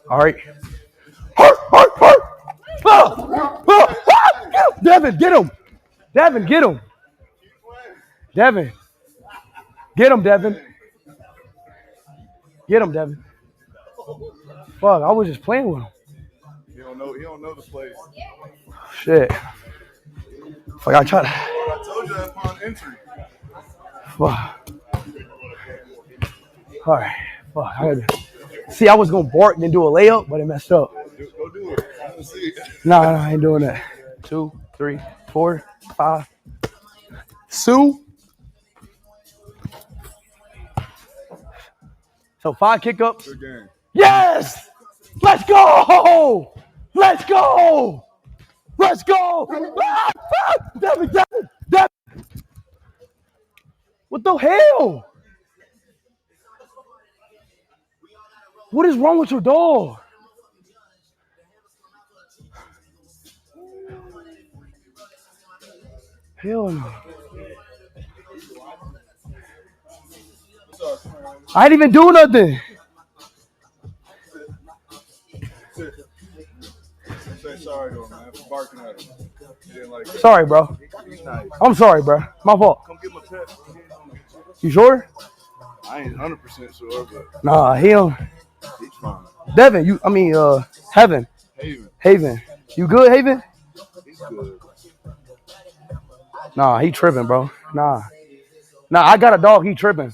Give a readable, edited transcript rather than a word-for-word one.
All right. Devin, get him. Devin, get him. Devin. Get him, Devin. Get him, Devin. Fuck, I was just playing with him. He don't know the place. Shit. Fuck, I tried to. I told you that upon entry. Fuck. All right. Fuck. See, I was going to bark and then do a layup, but it messed up. Go do it. I don't see it. No, I ain't doing that. 2, 3, 4, 5. Sue. So 5 kick-ups. Good game. Yes! Let's go! Let's go! Let's go! Ah, fuck! Devin! What the hell? What is wrong with your dog? Hell no. I didn't even do nothing. Say sorry to him, man, for barking at him. He didn't like that. Sorry, bro. He's nice. I'm sorry, bro. My fault. Come get my pet. You sure? I ain't 100% sure, but Nah, him. he's fine. Devin, Heaven. Haven. You good, Haven? He's good. Nah, he tripping, bro. Nah, I got a dog. He tripping.